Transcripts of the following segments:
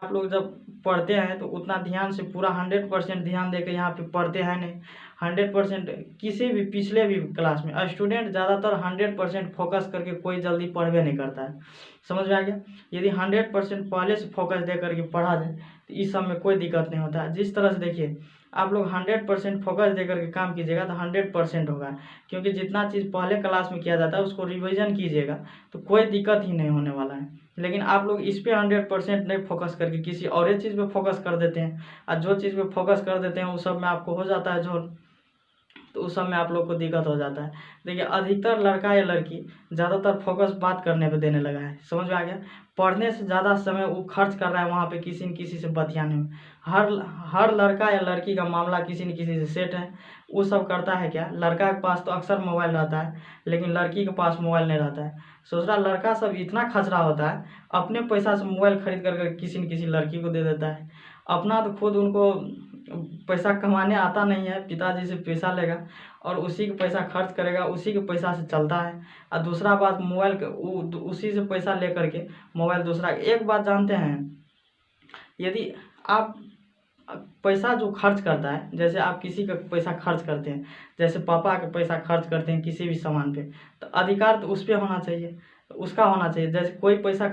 आप लोग जब पढ़ते हैं तो उतना ध्यान से पूरा 100% ध्यान देकर यहाँ पे पढ़ते हैं नहीं। 100% किसी भी पिछले भी क्लास में स्टूडेंट ज़्यादातर 100% फोकस करके कोई जल्दी पढ़वे नहीं करता है। समझ में आ गया? यदि 100% पहले से फोकस दे करके पढ़ा जाए तो इस सब में कोई दिक्कत नहीं होता है। जिस तरह से देखिए, आप लोग 100% फोकस दे करके काम कीजिएगा तो 100% होगा, क्योंकि जितना चीज़ पहले क्लास में किया जाता है उसको रिविज़न कीजिएगा तो कोई दिक्कत ही नहीं होने वाला है। लेकिन आप लोग इस पे 100% नहीं फोकस करके किसी और एक चीज़ पे फोकस कर देते हैं, और जो चीज़ पे फोकस कर देते हैं उस सब में आपको हो जाता है झोल, तो उस सब में आप लोग को दिक्कत हो जाता है। देखिए, अधिकतर लड़का या लड़की ज़्यादातर फोकस बात करने पे देने लगा है। समझ में आ गया? पढ़ने से ज़्यादा समय वो खर्च कर रहा है वहाँ पे किसी न किसी से बतियाने में। हर लड़का या लड़की का मामला किसी न किसी से सेट है। वो सब करता है क्या, लड़का के पास तो अक्सर मोबाइल रहता है, लेकिन लड़की के पास मोबाइल नहीं रहता है। सोच रहा लड़का सब इतना खचरा होता है, अपने पैसा से मोबाइल खरीद कर किसी न किसी लड़की को दे देता है। अपना तो खुद उनको पैसा कमाने आता नहीं है, पिताजी से पैसा लेगा और उसी का पैसा खर्च करेगा, उसी के पैसा से चलता है। और दूसरा बात, मोबाइल उसी से पैसा ले करके मोबाइल दूसरा। एक बात जानते हैं, यदि आप पैसा जो खर्च करता है, जैसे आप किसी का पैसा खर्च करते हैं, जैसे पापा का पैसा खर्च करते हैं किसी भी सामान पे, तो अधिकार तो उस पर होना चाहिए, उसका होना चाहिए। जैसे कोई पैसा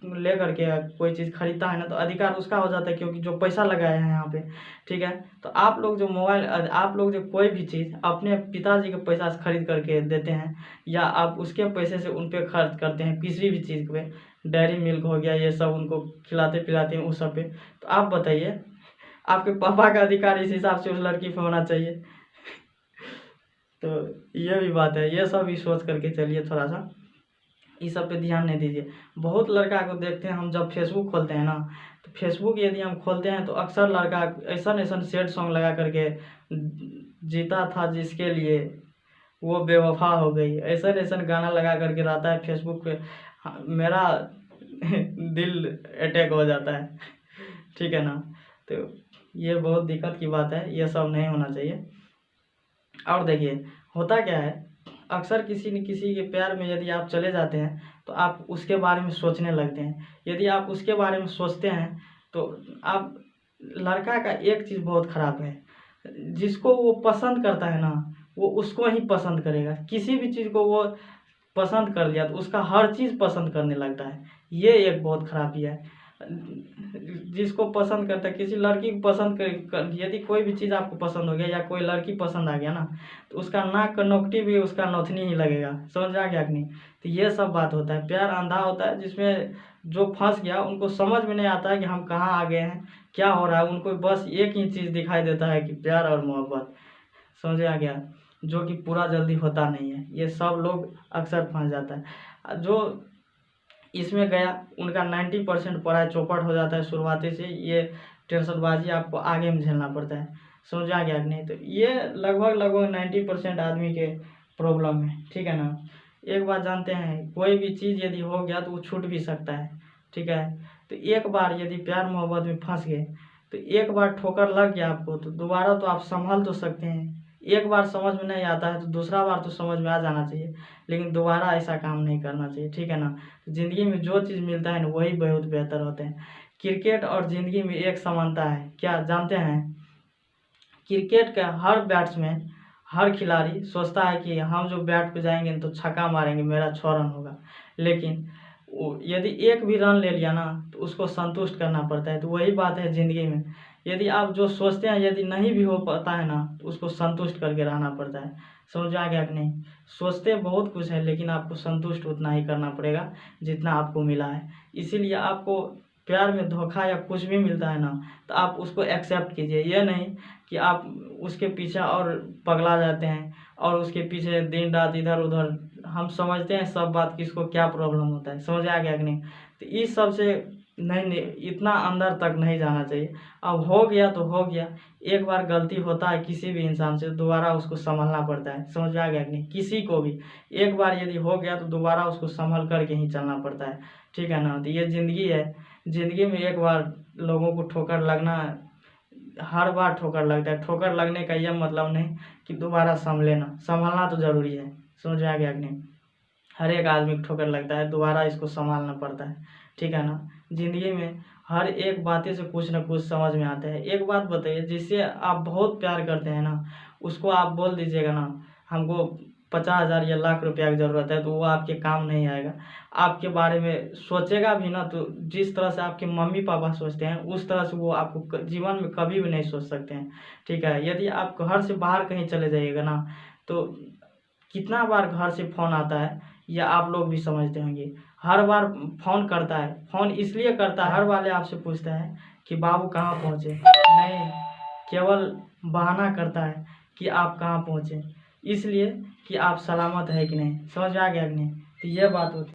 ले करके कोई चीज़ खरीदता है ना, तो अधिकार उसका हो जाता है, क्योंकि जो पैसा लगाया है यहाँ पे। ठीक है, तो आप लोग जो आप लोग जो कोई भी चीज़ अपने पिताजी के पैसा से खरीद करके देते हैं, या आप उसके पैसे से उन पर खर्च करते हैं किसी भी चीज़ पे, डेयरी मिल्क हो गया, ये सब उनको खिलाते पिलाते हैं उस सब पे, तो आप बताइए, आपके पापा का अधिकार इस हिसाब से उस लड़की पे होना चाहिए। तो ये भी बात है, ये सब भी सोच करके चलिए, थोड़ा सा इस सब पे ध्यान नहीं दीजिए। बहुत लड़का को देखते हैं हम, जब फेसबुक खोलते हैं ना, तो फेसबुक यदि हम खोलते हैं तो अक्सर लड़का ऐसा सैड सॉन्ग लगा करके, जीता था जिसके लिए वो बेवफा हो गई, ऐसा गाना लगा करके रहता है फेसबुक पे। मेरा दिल अटैक हो जाता है। ठीक है ना? तो ये बहुत दिक्कत की बात है, ये सब नहीं होना चाहिए। और देखिए, होता क्या है, अक्सर किसी न किसी के प्यार में यदि आप चले जाते हैं तो आप उसके बारे में सोचने लगते हैं। यदि आप उसके बारे में सोचते हैं तो आप, लड़का का एक चीज़ बहुत ख़राब है, जिसको वो पसंद करता है ना, वो उसको ही पसंद करेगा। किसी भी चीज़ को वो पसंद कर लिया तो उसका हर चीज़ पसंद करने लगता है। ये एक बहुत खराबी है। जिसको पसंद करता है, किसी लड़की को पसंद यदि कोई भी चीज़ आपको पसंद हो गया या कोई लड़की पसंद आ गया ना, तो उसका नाक का नोकटी भी उसका नौथनी ही लगेगा। समझ आ गया कि नहीं? तो ये सब बात होता है। प्यार अंधा होता है, जिसमें जो फंस गया उनको समझ में नहीं आता है कि हम कहाँ आ गए हैं, क्या हो रहा है। उनको बस एक ही चीज़ दिखाई देता है कि प्यार और मोहब्बत। समझ आ गया? जो कि पूरा जल्दी होता नहीं है। ये सब लोग अक्सर फंस जाता है। जो इसमें गया उनका 90% पढ़ाई चौपट हो जाता है शुरुआती से। ये टेंशनबाजी आपको आगे में झेलना पड़ता है। समझ आ गया कि नहीं? तो ये लगभग 90% आदमी के प्रॉब्लम है। ठीक है ना? एक बात जानते हैं, कोई भी चीज़ यदि हो गया तो वो छूट भी सकता है। ठीक है? तो एक बार यदि प्यार मोहब्बत में फंस गए, तो एक बार ठोकर लग गया आपको, तो दोबारा तो आप संभल तो सकते हैं। एक बार समझ में नहीं आता है तो दूसरा बार तो समझ में आ जाना चाहिए, लेकिन दोबारा ऐसा काम नहीं करना चाहिए। ठीक है ना? ज़िंदगी में जो चीज़ मिलता है ना, वही बहुत बेहतर होते हैं। क्रिकेट और ज़िंदगी में एक समानता है, क्या जानते हैं? क्रिकेट का हर बैट्समैन, हर खिलाड़ी सोचता है कि हम जो बैट पे जाएंगे तो छक्का मारेंगे, मेरा 6 रन होगा। लेकिन यदि एक भी रन ले लिया ना, तो उसको संतुष्ट करना पड़ता है। तो वही बात है ज़िंदगी में, यदि आप जो सोचते हैं यदि नहीं भी हो पाता है ना, तो उसको संतुष्ट करके रहना पड़ता है। समझ आ गया कि नहीं? सोचते बहुत कुछ है, लेकिन आपको संतुष्ट उतना ही करना पड़ेगा जितना आपको मिला है। इसीलिए आपको प्यार में धोखा या कुछ भी मिलता है ना, तो आप उसको एक्सेप्ट कीजिए। ये नहीं कि आप उसके पीछे और पगला जाते हैं और उसके पीछे दिन रात इधर उधर। हम समझते हैं सब बात, किसको क्या प्रॉब्लम होता है। समझ आ गया कि नहीं? तो इस सब से नहीं, इतना अंदर तक नहीं जाना चाहिए। अब हो गया तो हो गया। एक बार गलती होता है किसी भी इंसान से, दोबारा उसको संभलना पड़ता है। समझ आ गया कि नहीं? किसी को भी एक बार यदि हो गया तो दोबारा उसको संभल करके ही चलना पड़ता है। ठीक है ना? तो ये ज़िंदगी है। ज़िंदगी में एक बार लोगों को ठोकर लगना, हर बार ठोकर लगता है। ठोकर लगने का यह मतलब नहीं कि दोबारा संभलना तो ज़रूरी है। समझ आ गया कि नहीं? हर एक आदमी को ठोकर लगता है, दोबारा इसको संभालना पड़ता है। ठीक है ना? ज़िंदगी में हर एक बातें से कुछ न कुछ समझ में आता है। एक बात बताइए, जिससे आप बहुत प्यार करते हैं ना, उसको आप बोल दीजिएगा ना हमको 50,000 या लाख रुपया की ज़रूरत है, तो वो आपके काम नहीं आएगा। आपके बारे में सोचेगा भी ना तो जिस तरह से आपके मम्मी पापा सोचते हैं उस तरह से वो आपको जीवन में कभी भी नहीं सोच सकते हैं। ठीक है, यदि आप घर से बाहर कहीं चले जाइएगा ना, तो कितना बार घर से फ़ोन आता है या आप लोग भी समझते होंगे। हर बार फ़ोन करता है, फ़ोन इसलिए करता है, हर वाले आपसे पूछता है कि बाबू कहाँ पहुँचे, नहीं, केवल बहाना करता है कि आप कहाँ पहुँचे, इसलिए कि आप सलामत है कि नहीं। समझ में आ गया कि नहीं? तो ये बात होती है।